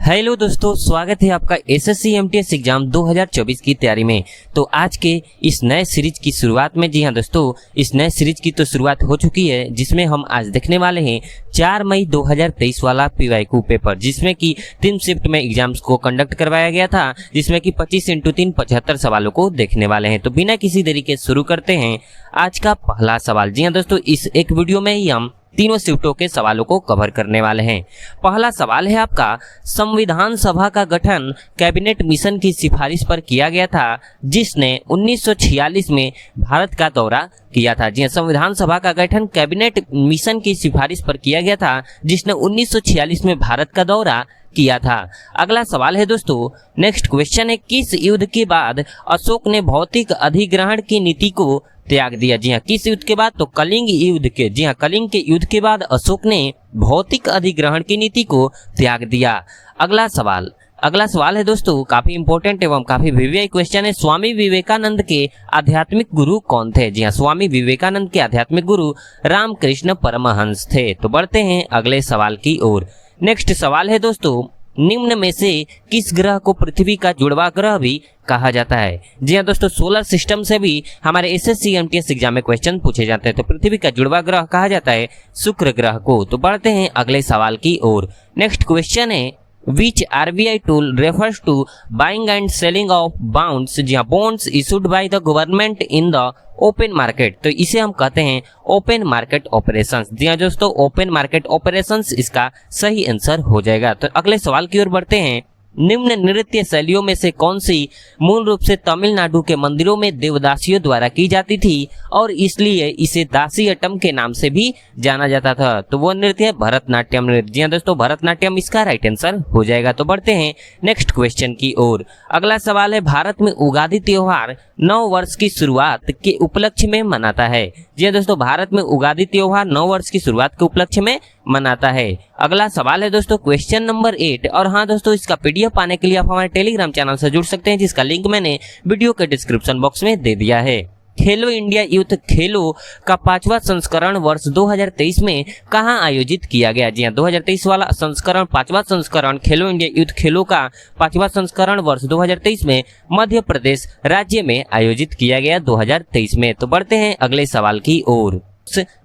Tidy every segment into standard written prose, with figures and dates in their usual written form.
Hello दोस्तों, स्वागत है आपका एसएससी एमटीएस एग्जाम 2024 की तैयारी में। तो आज के इस नए सीरीज की शुरुआत में, जी हाँ दोस्तों, इस नए सीरीज की तो शुरुआत हो चुकी है, जिसमें हम आज देखने वाले हैं 4 मई 2023 वाला पीवाईक्यू पेपर, जिसमें कि 3 शिफ्ट में एग्जाम्स को कंडक्ट करवाया गया था, जिसमें कि 25 × 3 75 सवालों को देखने वाले हैं। तो बिना किसी देरी के शुरू करते हैं आज का पहला सवाल। जी हाँ दोस्तों, इस एक वीडियो में ही हम तीनों शिफ्टों के सवालों को कवर करने वाले हैं। पहला सवाल है आपका, संविधान सभा का गठन कैबिनेट मिशन की सिफारिश पर किया गया था, जिसने 1946 में भारत का दौरा किया था। जी हाँ, संविधान सभा का गठन कैबिनेट मिशन की सिफारिश पर किया गया था, जिसने 1946 में भारत का दौरा किया था। अगला सवाल है दोस्तों, नेक्स्ट क्वेश्चन है, किस युद्ध के बाद अशोक ने भौतिक अधिग्रहण की नीति को त्याग दिया? जी हाँ, किस युद्ध के बाद? तो कलिंग युद्ध के। जी हाँ, कलिंग के युद्ध के बाद अशोक ने भौतिक अधिग्रहण की नीति को त्याग दिया। अगला सवाल है दोस्तों, काफी इंपॉर्टेंट एवं काफी वीवीआई क्वेश्चन है, स्वामी विवेकानंद के आध्यात्मिक गुरु कौन थे? जी हाँ, स्वामी विवेकानंद के आध्यात्मिक गुरु रामकृष्ण परमहंस थे। तो बढ़ते हैं अगले सवाल की ओर। नेक्स्ट सवाल है दोस्तों, निम्न में से किस ग्रह को पृथ्वी का जुड़वा ग्रह भी कहा जाता है? जी हाँ दोस्तों, सोलर सिस्टम से भी हमारे एसएससी एमटीएस एग्जाम में क्वेश्चन पूछे जाते हैं। तो पृथ्वी का जुड़वा ग्रह कहा जाता है शुक्र ग्रह को। तो बढ़ते हैं अगले सवाल की ओर। नेक्स्ट क्वेश्चन है, Which RBI tool refers to buying and selling of bonds? जी हाँ, bonds issued by the government in the open market। तो इसे हम कहते हैं ओपन मार्केट ऑपरेशंस। जी हाँ दोस्तों, ओपन मार्केट ऑपरेशंस इसका सही आंसर हो जाएगा। तो अगले सवाल की ओर बढ़ते हैं। निम्न नृत्य शैलियों में से कौन सी मूल रूप से तमिलनाडु के मंदिरों में देवदासियों द्वारा की जाती थी और इसलिए इसे दासियट्टम के नाम से भी जाना जाता था? तो वो नृत्य है भरतनाट्यम नृत्य। जी हाँ दोस्तों, भरतनाट्यम इसका राइट आंसर हो जाएगा। तो बढ़ते हैं नेक्स्ट क्वेश्चन की ओर। अगला सवाल है, भारत में उगादी त्योहार नव वर्ष की शुरुआत के उपलक्ष्य में मनाता है? जी हाँ दोस्तों, भारत में उगादी त्योहार नव वर्ष की शुरुआत के उपलक्ष्य में मनाता है। अगला सवाल है दोस्तों, क्वेश्चन नंबर 8। और हाँ दोस्तों, इसका पीडीएफ पाने के लिए आप हमारे टेलीग्राम चैनल से जुड़ सकते हैं, जिसका लिंक मैंने वीडियो के डिस्क्रिप्शन बॉक्स में दे दिया है। खेलो इंडिया यूथ खेलो का 5वां संस्करण वर्ष 2023 में कहां आयोजित किया गया? जी हाँ, 2023 वाला संस्करण 5वां संस्करण खेलो इंडिया यूथ खेलो का 5वां संस्करण वर्ष 2023 में मध्य प्रदेश राज्य में आयोजित किया गया 2023 में। तो बढ़ते हैं अगले सवाल की ओर।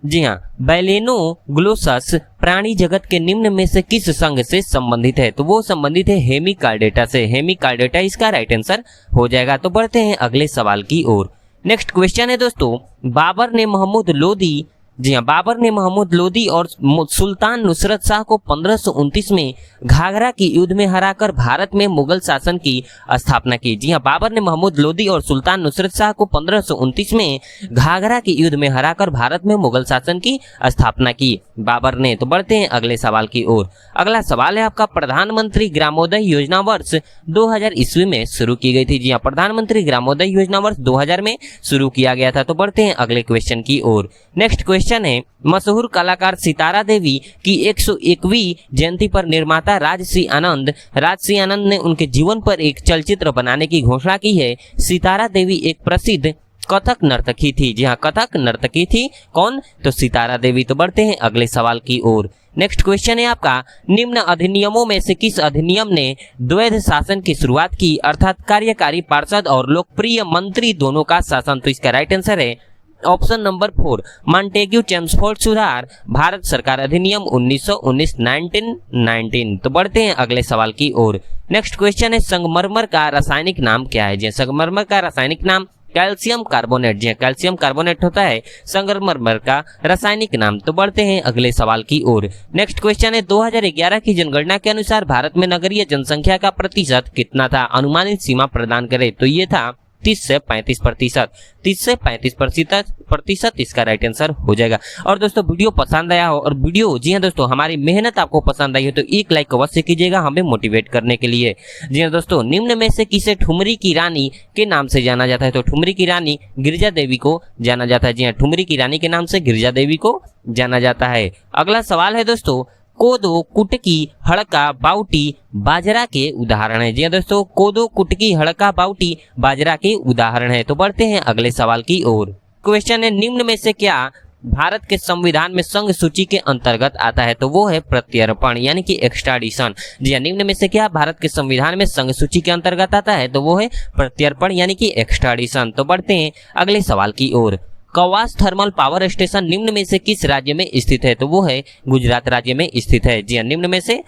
जी हाँ, बैलेनोग्लोसस प्राणी जगत के निम्न में से किस संघ से संबंधित है? तो वो संबंधित है हेमिकार्डेटा से। हेमिकार्डेटा इसका राइट आंसर हो जाएगा। तो बढ़ते हैं अगले सवाल की ओर। नेक्स्ट क्वेश्चन है दोस्तों, बाबर ने महमूद लोदी, जी हाँ, बाबर ने महमूद लोदी और सुल्तान नुसरत शाह को 1529 में घाघरा की युद्ध में हराकर भारत में मुगल शासन की स्थापना की। जी हाँ, बाबर ने महमूद लोदी और सुल्तान नुसरत शाह को 1529 में घाघरा की युद्ध में हराकर भारत में मुगल शासन की स्थापना की बाबर ने। तो बढ़ते हैं अगले सवाल की ओर। अगला सवाल है आपका, प्रधानमंत्री ग्रामोदय योजना वर्ष 2000 ईस्वी में शुरू की गई थी? जी हाँ, प्रधानमंत्री ग्रामोदय योजना वर्ष 2000 में शुरू किया गया था। तो बढ़ते हैं अगले क्वेश्चन की ओर। नेक्स्ट क्वेश्चन है, मशहूर कलाकार सितारा देवी की 101वीं जयंती पर निर्माता राजश्री आनंद ने उनके जीवन पर एक चलचित्र बनाने की घोषणा की है। सितारा देवी एक प्रसिद्ध कथक नर्तकी थी। जी हाँ, कथक नर्तकी थी। कौन? तो सितारा देवी। तो बढ़ते हैं अगले सवाल की ओर। नेक्स्ट क्वेश्चन है आपका, निम्न अधिनियमों में से किस अधिनियम ने द्वैध शासन की शुरुआत की, अर्थात कार्यकारी पार्षद और लोकप्रिय मंत्री दोनों का शासन? तो इसका राइट आंसर है ऑप्शन नंबर 4, मॉन्टेग्यू चेम्सफोर्ड सुधार भारत सरकार अधिनियम 1919 1919। तो बढ़ते हैं अगले सवाल की ओर। नेक्स्ट क्वेश्चन है, संगमरमर का रासायनिक नाम क्या है? जी, संगमरमर का रासायनिक नाम कैल्शियम कार्बोनेट। जी, कैल्शियम कार्बोनेट होता है संगमरमर का रासायनिक नाम। तो बढ़ते हैं अगले सवाल की ओर। नेक्स्ट क्वेश्चन है, 2011 की जनगणना के अनुसार भारत में नगरीय जनसंख्या का प्रतिशत कितना था? अनुमानित सीमा प्रदान करें। तो ये था 30 से 35%। 30 से 35% इसका राइट आंसर हो जाएगा। और दोस्तों, वीडियो पसंद आया हो और वीडियो, जी हाँ दोस्तों, हमारी मेहनत आपको पसंद आई हो तो एक लाइक अवश्य कीजिएगा हमें मोटिवेट करने के लिए। जी हाँ दोस्तों, निम्न में से किसे ठुमरी की रानी के नाम से जाना जाता है? तो ठुमरी की रानी गिरिजा देवी को जाना जाता है। जी हाँ, ठुमरी की रानी के नाम से गिरिजा देवी को जाना जाता है। अगला सवाल है दोस्तों, कोदो, कुटकी, हड़का, बाउटी बाजरा के उदाहरण है? जी हाँ दोस्तों, कोदो, कुटकी, हड़का, बाउटी बाजरा के उदाहरण है। तो बढ़ते हैं अगले सवाल की ओर। क्वेश्चन है, निम्न में से क्या भारत के संविधान में संघ सूची के अंतर्गत आता है? तो वो है प्रत्यर्पण यानी कि एक्सट्राडिशन। जी हाँ, निम्न में से क्या भारत के संविधान में संघ सूची के अंतर्गत आता है? तो वो है प्रत्यर्पण यानी कि एक्सट्राडिशन। तो बढ़ते हैं अगले सवाल की ओर। कवास थर्मल पावर स्टेशन निम्न में से किस राज्य में स्थित है? तो वो है गुजरात राज्य में स्थित है। जी हाँ, निम्न में से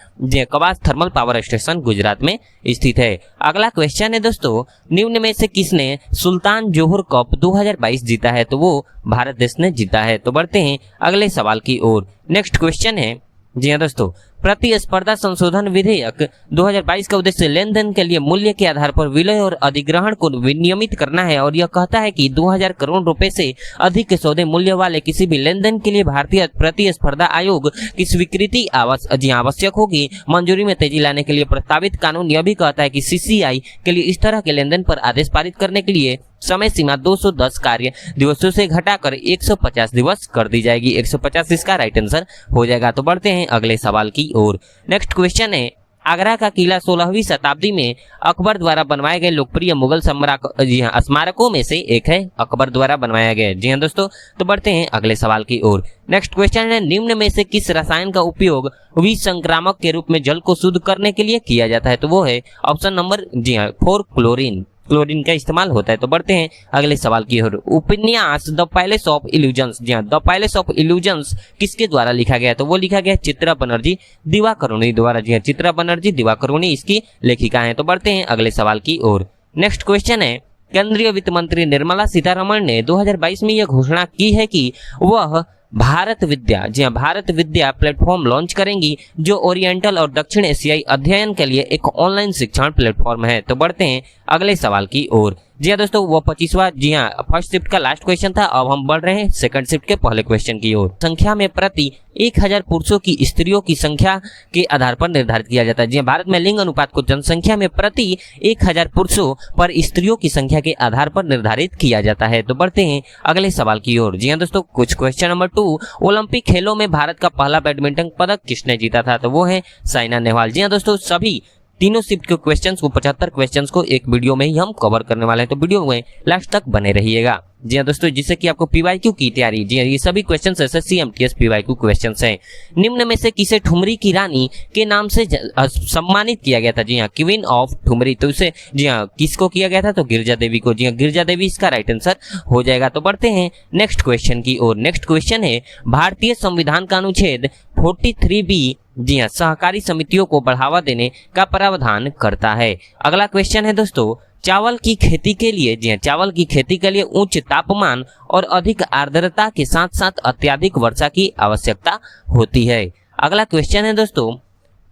Kawas thermal power station Gujarat में स्थित है। अगला क्वेश्चन है दोस्तों, निम्न में से किसने सुल्तान जोहर कप 2022 जीता है? तो वो भारत देश ने जीता है। तो बढ़ते हैं अगले सवाल की ओर। नेक्स्ट क्वेश्चन है, जी हाँ दोस्तों, प्रतिस्पर्धा संशोधन विधेयक 2022 का उद्देश्य लेन देन के लिए मूल्य के आधार पर विलय और अधिग्रहण को विनियमित करना है और यह कहता है कि 2000 करोड़ रुपए से अधिक के सौदे मूल्य वाले किसी भी लेन देन के लिए भारतीय प्रतिस्पर्धा आयोग की स्वीकृति आवश्यक होगी। मंजूरी में तेजी लाने के लिए प्रस्तावित कानून यह भी कहता है कि सीसीआई के लिए इस तरह के लेन देन पर आदेश पारित करने के लिए समय सीमा 210 कार्य दिवसों से घटाकर 150 दिवस कर दी जाएगी। 150 इसका राइट आंसर हो जाएगा। तो बढ़ते हैं अगले सवाल की ओर। नेक्स्ट क्वेश्चन है, आगरा का किला 16वीं शताब्दी में अकबर द्वारा बनवाए गए लोकप्रिय मुगल स्मारकों में से एक है। अकबर द्वारा बनवाया गया। जी हाँ दोस्तों, तो बढ़ते हैं अगले सवाल की ओर। नेक्स्ट क्वेश्चन है, निम्न में से किस रसायन का उपयोग विसंक्रामक के रूप में जल को शुद्ध करने के लिए किया जाता है? तो वो है ऑप्शन नंबर 4 क्लोरीन का इस्तेमाल होता है। तो बढ़ते हैं अगले सवाल की ओर। उपन्यास द पैलेस ऑफ इल्यूजन्स, जी हाँ, द पैलेस ऑफ इल्यूजन्स किसके द्वारा लिखा गया? तो वो लिखा गया चित्रा बनर्जी दिवाकरुणी द्वारा। जी हाँ, चित्रा बनर्जी दिवाकरुणी इसकी लेखिका है। तो बढ़ते हैं अगले सवाल की ओर। नेक्स्ट क्वेश्चन है, केंद्रीय वित्त मंत्री निर्मला सीतारमण ने 2022 में यह घोषणा की है कि वह भारत विद्या, जी हाँ, भारत विद्या प्लेटफॉर्म लॉन्च करेंगी जो ओरिएंटल और दक्षिण एशियाई अध्ययन के लिए एक ऑनलाइन शिक्षण प्लेटफॉर्म है। तो बढ़ते हैं अगले सवाल की ओर। जी हाँ दोस्तों, वो 25वां, जी हाँ, फर्स्ट शिफ्ट का लास्ट क्वेश्चन था। अब हम बढ़ रहे हैं सेकंड शिफ्ट के पहले क्वेश्चन की ओर। संख्या में प्रति 1000 पुरुषों की स्त्रियों की संख्या के आधार पर निर्धारित किया जाता है। जी हाँ, भारत में लिंग अनुपात को जनसंख्या में प्रति 1000 पुरुषों पर स्त्रियों की संख्या के आधार पर निर्धारित किया जाता है। तो बढ़ते हैं अगले सवाल की ओर। जी हाँ दोस्तों, कुछ क्वेश्चन नंबर 2, ओलंपिक खेलों में भारत का पहला बैडमिंटन पदक किसने जीता था? तो वो है साइना नेहवाल। जी हाँ दोस्तों, सभी तीनों शिफ्ट के क्वेश्चंस को 75 क्वेश्चंस को एक वीडियो में ही हम कवर करने वाले हैं। तो वीडियो में लास्ट तक बने रहिएगा। जी हाँ दोस्तों, जिससे कि आपको पीवाईक्यू की तैयारी, जी हाँ, ये सभी questions SSC MTS PYQ questions हैं। निम्न में से किसे ठुमरी की रानी के नाम से सम्मानित किया गया था? जी हाँ, क्वीन ऑफ ठुमरी। तो इसे, जी हाँ, किसको किया गया था? तो गिरजा देवी को। जी हाँ, गिरजा देवी इसका राइट आंसर हो जाएगा। तो बढ़ते हैं नेक्स्ट क्वेश्चन की ओर। नेक्स्ट क्वेश्चन है, भारतीय संविधान का अनुच्छेद 43B, जी हाँ, सहकारी समितियों को बढ़ावा देने का प्रावधान करता है। अगला क्वेश्चन है दोस्तों, चावल की खेती के लिए, जी हाँ, चावल की खेती के लिए उच्च तापमान और अधिक आर्द्रता के साथ साथ अत्यधिक वर्षा की आवश्यकता होती है। अगला क्वेश्चन है दोस्तों,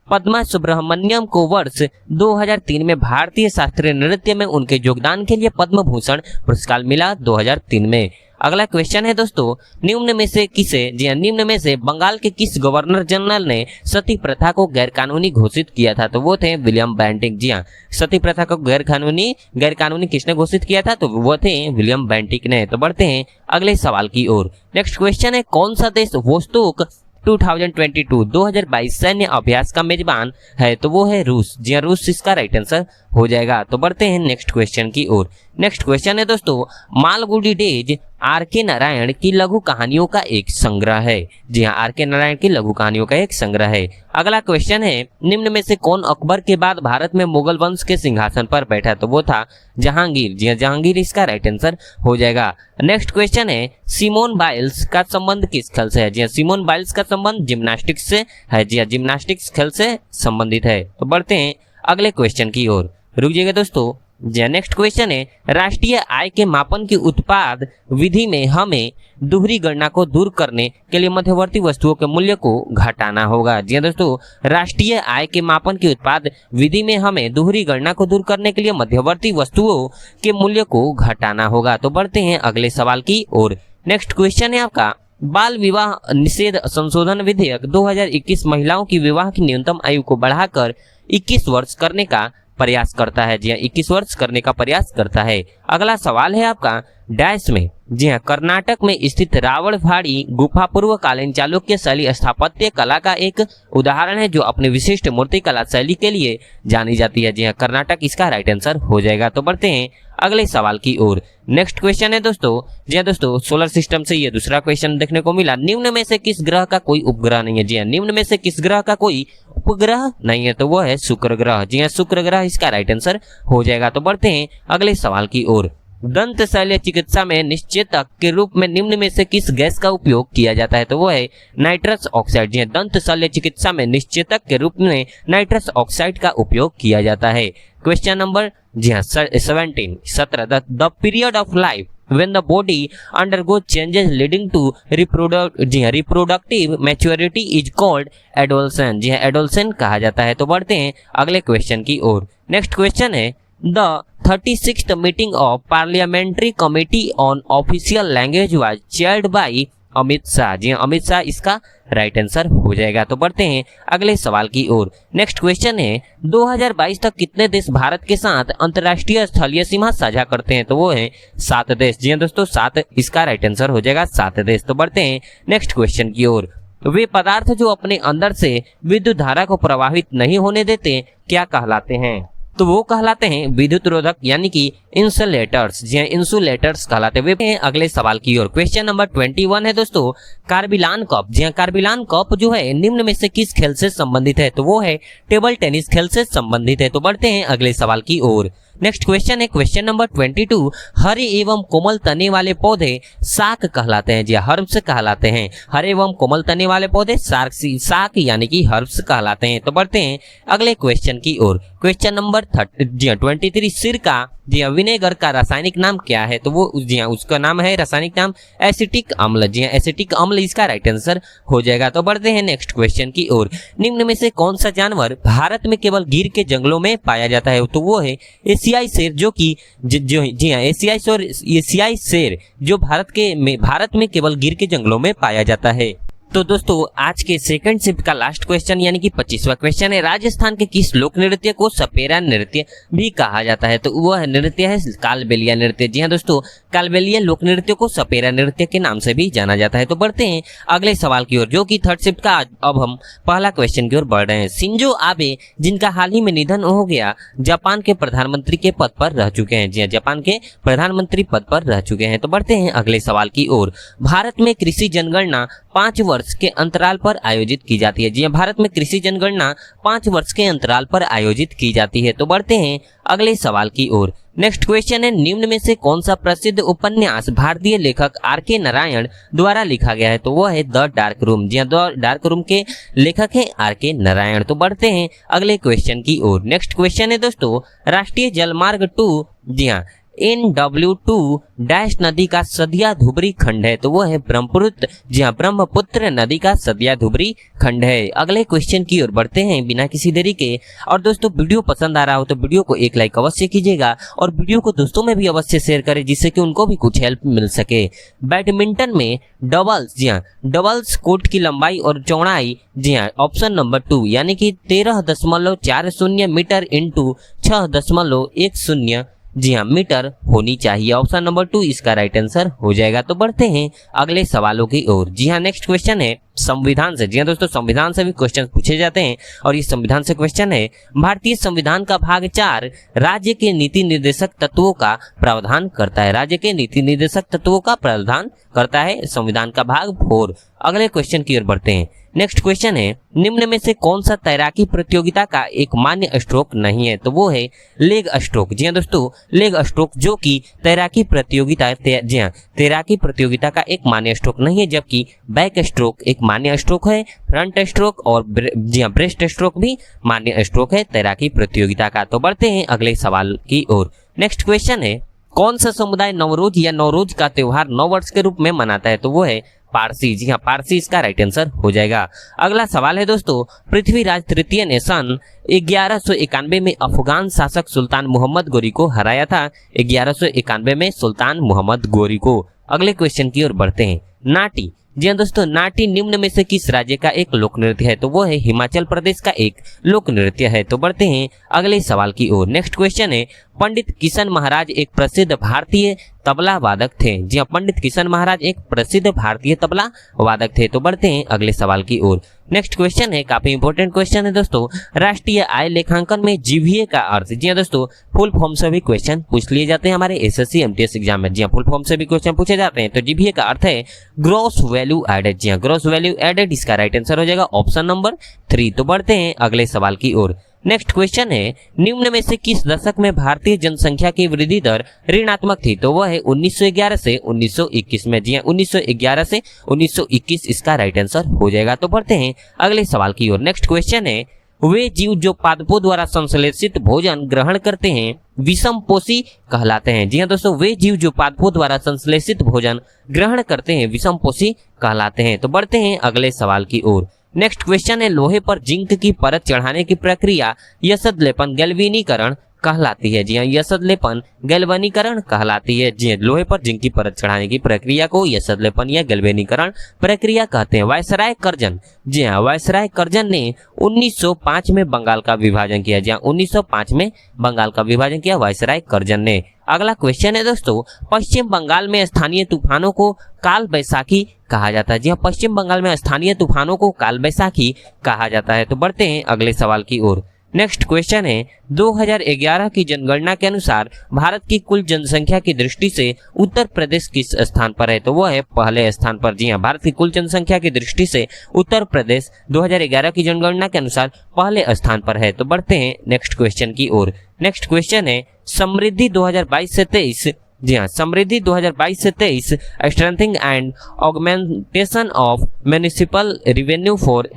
पद्मा सुब्रमण्यम को वर्ष 2003 में भारतीय शास्त्रीय नृत्य में उनके योगदान के लिए पद्म भूषण पुरस्कार मिला 2003 में। अगला क्वेश्चन है दोस्तों, निम्न में से किसे, जी हाँ, निम्न में से बंगाल के किस गवर्नर जनरल ने सती प्रथा को गैरकानूनी घोषित किया था? तो वो थे विलियम बेंटिक। जी हाँ, सती प्रथा को गैरकानूनी किसने घोषित किया था? तो वो थे विलियम बेंटिक ने। तो बढ़ते हैं अगले सवाल की ओर। नेक्स्ट क्वेश्चन है, कौन सा देश वोस्तोक 2022 सैन्य अभ्यास का मेजबान है? तो वो है रूस। जी हाँ, रूस इसका राइट आंसर हो जाएगा। तो बढ़ते हैं नेक्स्ट क्वेश्चन की ओर। नेक्स्ट क्वेश्चन है दोस्तों, मालगुडी डेज आर.के. नारायण की लघु कहानियों का एक संग्रह है। जी हाँ, आर.के. नारायण की लघु कहानियों का एक संग्रह है। अगला क्वेश्चन है, निम्न में से कौन अकबर के बाद भारत में मुगल वंश के सिंहासन पर बैठा? तो वो था जहांगीर। जी हाँ, जहांगीर इसका राइट आंसर हो जाएगा। नेक्स्ट क्वेश्चन है, सिमोन बाइल्स का संबंध किस खेल से है? जी हाँ, सिमोन बाइल्स का संबंध जिम्नास्टिक्स से है। जी हाँ, जिम्नास्टिक्स खेल से संबंधित है। तो बढ़ते हैं अगले क्वेश्चन की ओर। रुकिएगा दोस्तों। जी नेक्स्ट क्वेश्चन है, राष्ट्रीय आय के मापन की उत्पाद विधि में हमें दोहरी गणना को दूर करने के लिए मध्यवर्ती वस्तुओं के मूल्य को घटाना होगा। जी दोस्तों, राष्ट्रीय आय के मापन की उत्पाद विधि में हमें दोहरी गणना को दूर करने के लिए मध्यवर्ती वस्तुओं के मूल्य को घटाना होगा। तो बढ़ते हैं अगले सवाल की ओर। नेक्स्ट क्वेश्चन है आपका, बाल विवाह निषेध संशोधन विधेयक 2021 महिलाओं की विवाह की न्यूनतम आयु को बढ़ाकर 21 वर्ष करने का प्रयास करता है। जी हाँ, 21 वर्ष करने का प्रयास करता है। अगला सवाल है आपका, डैश में, जी हाँ, कर्नाटक में स्थित रावणवाड़ी गुफा पूर्वकालीन चालुक्य शैली स्थापत्य कला का एक उदाहरण है जो अपनी विशिष्ट मूर्ति कला शैली के लिए जानी जाती है। जी हाँ, कर्नाटक इसका राइट आंसर हो जाएगा। तो बढ़ते हैं अगले सवाल की ओर। नेक्स्ट क्वेश्चन है दोस्तों, जी हाँ दोस्तों, सोलर सिस्टम से ये दूसरा क्वेश्चन देखने को मिला। निम्न में से किस ग्रह का कोई उपग्रह नहीं है? जी हाँ, निम्न में से किस ग्रह का कोई उपग्रह नहीं है? तो वो है शुक्र ग्रह। जी हाँ, शुक्र ग्रह इसका राइट आंसर हो जाएगा। तो बढ़ते हैं अगले सवाल की ओर। दंत शल्य चिकित्सा में निश्चेतक के रूप में निम्न में से किस गैस का उपयोग किया जाता है? तो वो है नाइट्रस ऑक्साइड। जी हाँ, दंत शल्य चिकित्सा में निश्चेतक के रूप में नाइट्रस ऑक्साइड का उपयोग किया जाता है। क्वेश्चन नंबर जी हाँ 17 the period of life when the body undergoes changes leading to reproductive maturity is called adolescence। जी हाँ, adolescence कहा जाता है। तो बढ़ते हैं अगले क्वेश्चन की ओर। नेक्स्ट क्वेश्चन है the 36th meeting of parliamentary committee on official language was chaired by Amit Shah. जी हाँ, अमित शाह इसका राइट आंसर हो जाएगा। तो बढ़ते हैं अगले सवाल की ओर। नेक्स्ट क्वेश्चन है 2022 तक कितने देश भारत के साथ अंतर्राष्ट्रीय स्थलीय सीमा साझा करते हैं? तो वो है 7 देश। जी हाँ दोस्तों, 7 इसका राइट आंसर हो जाएगा, 7 देश। तो बढ़ते हैं नेक्स्ट क्वेश्चन की ओर। वे पदार्थ जो अपने अंदर से विद्युत धारा को प्रवाहित नहीं होने देते क्या कहलाते हैं? तो वो कहलाते हैं विद्युत रोधक यानी कि इंसुलेटर्स। जी हाँ, इंसुलेटर्स कहलाते हैं। अगले सवाल की ओर। क्वेश्चन नंबर 21 है दोस्तों, कार्बिलान कप। जी हाँ, कार्बिलान कप जो है निम्न में से किस खेल से संबंधित है? तो वो है टेबल टेनिस खेल से संबंधित है। तो बढ़ते हैं अगले सवाल की ओर। नेक्स्ट क्वेश्चन है क्वेश्चन नंबर 22, हरे एवं कोमल तने वाले पौधे शाक कहलाते हैं? जी हर्ब्स कहलाते हैं। हरे एवं कोमल तने वाले पौधे शाक यानी कि हर्ब्स कहलाते हैं। तो बढ़ते हैं अगले क्वेश्चन की ओर। क्वेश्चन नंबर 23, सिरका जी हाँ विनेगर का रासायनिक नाम क्या है? तो वो जी हाँ उसका नाम है रासायनिक नाम एसिटिक अम्ल। जी हाँ, एसिटिक अम्ल इसका राइट आंसर हो जाएगा। तो बढ़ते हैं नेक्स्ट क्वेश्चन की ओर। निम्न में से कौन सा जानवर भारत में केवल गिर के जंगलों में पाया जाता है? तो वो है एशियाई शेर, जो कि जी हाँ एशियाई शेर जो भारत में केवल गिर के जंगलों में पाया जाता है। तो दोस्तों आज के सेकंड शिफ्ट का लास्ट क्वेश्चन यानी कि 25वां क्वेश्चन है, राजस्थान के किस लोक नृत्य को सपेरा नृत्य भी कहा जाता है? तो वह नृत्य है कालबेलिया नृत्य। जी हाँ दोस्तों, कालबेलिया लोक नृत्य को सपेरा नृत्य के नाम से भी जाना जाता है। तो बढ़ते हैं अगले सवाल की ओर, जो कि थर्ड शिफ्ट का अब हम पहला क्वेश्चन की ओर बढ़ रहे हैं। शिंजो आबे जिनका हाल ही में निधन हो गया, जापान के प्रधानमंत्री के पद पर रह चुके हैं। जी हाँ, जापान के प्रधानमंत्री पद पर रह चुके हैं। तो बढ़ते हैं अगले सवाल की ओर। भारत में कृषि जनगणना 5 वर्ष के अंतराल पर आयोजित की जाती है। जी हाँ, भारत में कृषि जनगणना 5 वर्ष के अंतराल पर आयोजित की जाती है। तो बढ़ते हैं अगले सवाल की ओर। नेक्स्ट क्वेश्चन है, निम्न में से कौन सा प्रसिद्ध उपन्यास भारतीय लेखक आर.के. नारायण द्वारा लिखा गया है? तो वो है द डार्क रूम। जी हाँ, द डार्क रूम के लेखक है आर.के. नारायण। तो बढ़ते हैं अगले क्वेश्चन की ओर। नेक्स्ट क्वेश्चन है दोस्तों, राष्ट्रीय जलमार्ग 2 जी हाँ NW2 डैश नदी का सदिया धुबरी खंड है? तो वो है ब्रह्मपुत्र। जी हाँ, ब्रह्मपुत्र नदी का सदिया धुबरी खंड है। अगले क्वेश्चन की ओर बढ़ते हैं बिना किसी देरी के। और दोस्तों वीडियो पसंद आ रहा हो तो वीडियो को एक लाइक अवश्य कीजिएगा और वीडियो को दोस्तों में भी अवश्य शेयर करें, जिससे कि उनको भी कुछ हेल्प मिल सके। बैडमिंटन में डबल्स, जी हाँ डबल्स कोर्ट की लंबाई और चौड़ाई, जी हाँ ऑप्शन नंबर 2 यानी कि 13.40 मीटर इंटू 6.10 जी हाँ मीटर होनी चाहिए। ऑप्शन नंबर 2 इसका राइट आंसर हो जाएगा। तो बढ़ते हैं अगले सवालों की ओर। जी हाँ, नेक्स्ट क्वेश्चन है संविधान से। जी हाँ दोस्तों, संविधान से भी क्वेश्चन पूछे जाते हैं और ये संविधान से क्वेश्चन है, भारतीय संविधान का भाग 4 राज्य के नीति निर्देशक तत्वों का प्रावधान करता है। राज्य के नीति निर्देशक तत्वों का प्रावधान करता है संविधान का भाग 4। अगले क्वेश्चन की ओर बढ़ते हैं। नेक्स्ट क्वेश्चन है, निम्न में से कौन सा तैराकी प्रतियोगिता का एक मान्य स्ट्रोक नहीं है? तो वो है लेग स्ट्रोक। जी हाँ दोस्तों, लेग स्ट्रोक जो कि तैराकी प्रतियोगिता जी हाँ तैराकी प्रतियोगिता का एक मान्य स्ट्रोक नहीं है, जबकि बैक स्ट्रोक एक मान्य स्ट्रोक है, फ्रंट स्ट्रोक और जी हाँ ब्रेस्ट स्ट्रोक भी मान्य स्ट्रोक है तैराकी प्रतियोगिता का। तो बढ़ते हैं अगले सवाल की ओर। नेक्स्ट क्वेश्चन है, कौन सा समुदाय नवरोज या नवरोज का त्योहार नववर्ष के रूप में मनाता है? तो वो है पारसी। जी हाँ, पारसी इसका राइट आंसर हो जाएगा। अगला सवाल है दोस्तों, पृथ्वीराज तृतीय ने सन 1191 में अफगान शासक सुल्तान मोहम्मद गोरी को हराया था। 1191 में सुल्तान मोहम्मद गोरी को। अगले क्वेश्चन की ओर बढ़ते हैं। नाटी, जी हाँ दोस्तों, नाटी निम्न में से किस राज्य का एक लोक नृत्य है? तो वो है हिमाचल प्रदेश का एक लोक नृत्य है। तो बढ़ते हैं अगले सवाल की ओर। नेक्स्ट क्वेश्चन है, पंडित किशन महाराज एक प्रसिद्ध भारतीय तबला वादक थे? जी हाँ, पंडित किशन महाराज एक प्रसिद्ध भारतीय तबला वादक थे। तो बढ़ते हैं अगले सवाल की ओर। नेक्स्ट क्वेश्चन है, काफी इंपॉर्टेंट क्वेश्चन है दोस्तों, राष्ट्रीय आय लेखांकन में जीवीए का अर्थ? जी हाँ दोस्तों, फुल फॉर्म से भी क्वेश्चन पूछ लिए जाते हैं हमारे एसएससी एमटीएस एग्जाम में। जी हाँ, फुल फॉर्म से भी क्वेश्चन पूछे जाते हैं। तो जीवीए का अर्थ है ग्रॉस वैल्यू एडेड। जी हाँ, ग्रॉस वैल्यू एडेड इसका राइट आंसर हो जाएगा ऑप्शन नंबर 3। तो बढ़ते हैं अगले सवाल की ओर। नेक्स्ट क्वेश्चन है, निम्न में से किस दशक में भारतीय जनसंख्या की वृद्धि दर ऋणात्मक थी? तो वह है 1911 से 1921 में। जी हाँ, 1911 से 1921 इसका राइट आंसर हो जाएगा। तो बढ़ते हैं अगले सवाल की ओर। नेक्स्ट क्वेश्चन है, वे जीव जो पादपों द्वारा संश्लेषित भोजन ग्रहण करते हैं विषमपोषी कहलाते हैं? जी हाँ दोस्तों, वे जीव जो पादपों द्वारा संश्लेषित भोजन ग्रहण करते हैं विषमपोषी कहलाते हैं। तो बढ़ते हैं अगले सवाल की ओर। नेक्स्ट क्वेश्चन है, लोहे पर जिंक की परत चढ़ाने की प्रक्रिया यसद लेपन गैल्वेनीकरण कहलाती है? जी हाँ, यसद लेपन गैल्वेनीकरण कहलाती है। जी हाँ, लोहे पर जिंक की परत चढ़ाने की प्रक्रिया को यसद लेपन या गैल्वेनीकरण प्रक्रिया कहते हैं। वायसराय कर्जन, जी हाँ, वायसराय कर्जन ने 1905 में बंगाल का विभाजन किया। जी हाँ, 1905 में बंगाल का विभाजन किया वायसराय कर्जन ने। अगला क्वेश्चन है दोस्तों, पश्चिम बंगाल में स्थानीय तूफानों को काल बैसाखी कहा जाता है? जी हाँ, पश्चिम बंगाल में स्थानीय तूफानों को काल बैसाखी कहा जाता है। तो बढ़ते हैं अगले सवाल की ओर। नेक्स्ट क्वेश्चन है, 2011 की जनगणना के अनुसार भारत की कुल जनसंख्या की दृष्टि से उत्तर प्रदेश किस स्थान पर है? तो वो है पहले स्थान पर। जी हाँ, भारत की कुल जनसंख्या की दृष्टि से उत्तर प्रदेश 2011 की जनगणना के अनुसार पहले स्थान पर है। तो बढ़ते हैं नेक्स्ट क्वेश्चन की ओर। नेक्स्ट क्वेश्चन है, समृद्धि 2022 से 23, जी हाँ, समृद्धि 2022 से 23 strengthening and augmentation of municipal revenue for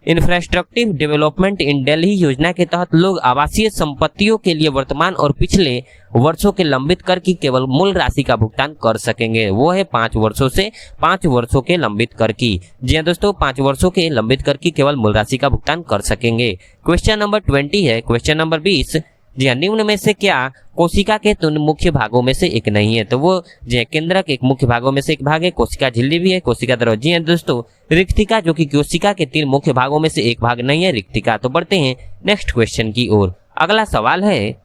infrastructure development in Delhi योजना के तहत लोग आवासीय संपत्तियों के लिए वर्तमान और पिछले वर्षों के लंबित कर की केवल मूल राशि का भुगतान कर सकेंगे। वो है 5 वर्षों से 5 वर्षों के लंबित कर की। जी हाँ दोस्तों, 5 वर्षों के लंबित कर की केवल मूल राशि का भुगतान कर सकेंगे। क्वेश्चन नंबर 20 है। क्वेश्चन नंबर 20, जी हाँ, निम्न में से क्या कोशिका के 3 मुख्य भागों में से एक नहीं है? तो वो जी हाँ, केंद्रक एक मुख्य भागों में से एक भाग है, कोशिका झिल्ली भी है, कोशिका द्रव। जी हाँ दोस्तों, रिक्तिका जो कि कोशिका के 3 मुख्य भागों में से एक भाग नहीं है, रिक्तिका। तो बढ़ते हैं नेक्स्ट क्वेश्चन की ओर। अगला सवाल है,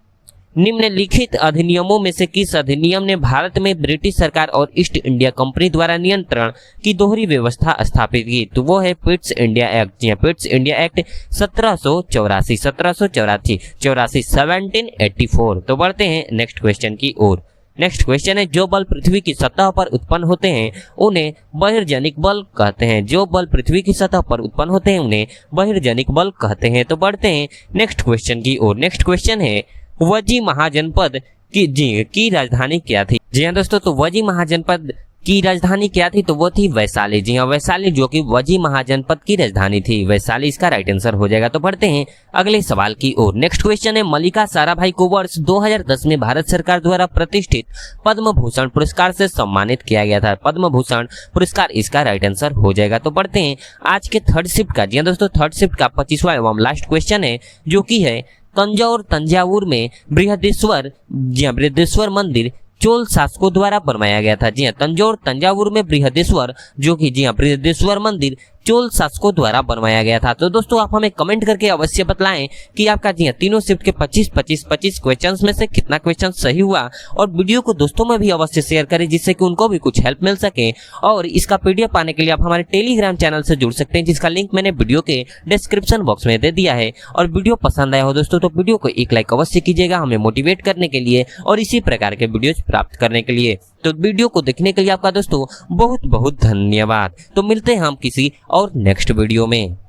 निम्नलिखित अधिनियमों में से किस अधिनियम ने भारत में ब्रिटिश सरकार और ईस्ट इंडिया कंपनी द्वारा नियंत्रण की दोहरी व्यवस्था स्थापित की? तो वो है पिट्स इंडिया एक्ट। जी हाँ, पिट्स इंडिया एक्ट 1784। तो बढ़ते हैं नेक्स्ट क्वेश्चन की ओर। नेक्स्ट क्वेश्चन है, जो बल पृथ्वी की सतह पर उत्पन्न होते हैं उन्हें बहिर्जनिक बल कहते हैं? जो बल पृथ्वी की सतह पर उत्पन्न होते हैं उन्हें बहिर्जनिक बल कहते हैं। तो बढ़ते हैं नेक्स्ट क्वेश्चन की ओर। नेक्स्ट क्वेश्चन है, वजी महाजनपद की राजधानी क्या थी? जी हाँ दोस्तों, तो वजी महाजनपद की राजधानी क्या थी? तो वो थी वैशाली। जी हाँ, वैशाली जो कि वजी महाजनपद की राजधानी थी, वैशाली इसका राइट आंसर हो जाएगा। तो बढ़ते हैं अगले सवाल की ओर। नेक्स्ट क्वेश्चन है, मल्लिका साराभाई को वर्ष 2010 में भारत सरकार द्वारा प्रतिष्ठित पद्म भूषण पुरस्कार से सम्मानित किया गया था। पद्म भूषण पुरस्कार इसका राइट आंसर हो जाएगा। तो बढ़ते हैं आज के थर्ड शिफ्ट का, जी हाँ दोस्तों, थर्ड शिफ्ट का 25वां एवं लास्ट क्वेश्चन है, जो कि है तंजावुर में बृहदेश्वर मंदिर चोल शासकों द्वारा बनवाया गया था। जी हाँ, तंजावुर में बृहदेश्वर जो कि जी हाँ बृहदेश्वर मंदिर चोल शासकों द्वारा बनवाया गया था। तो दोस्तों आप हमें कमेंट करके अवश्य बताएं कि आपका जी हाँ तीनों शिफ्ट के 25 क्वेश्चंस में से कितना क्वेश्चन सही हुआ, और वीडियो को दोस्तों में भी अवश्य शेयर करें जिससे कि उनको भी कुछ हेल्प मिल सके। और इसका पीडीएफ पाने के लिए आप हमारे टेलीग्राम चैनल से जुड़ सकते हैं, जिसका लिंक मैंने वीडियो के डिस्क्रिप्शन बॉक्स में दे दिया है। और वीडियो पसंद आया हो दोस्तों तो वीडियो को एक लाइक अवश्य कीजिएगा, हमें मोटिवेट करने के लिए और इसी प्रकार के वीडियोज प्राप्त करने के लिए। तो वीडियो को देखने के लिए आपका दोस्तों बहुत बहुत धन्यवाद। तो मिलते हैं हम किसी और नेक्स्ट वीडियो में।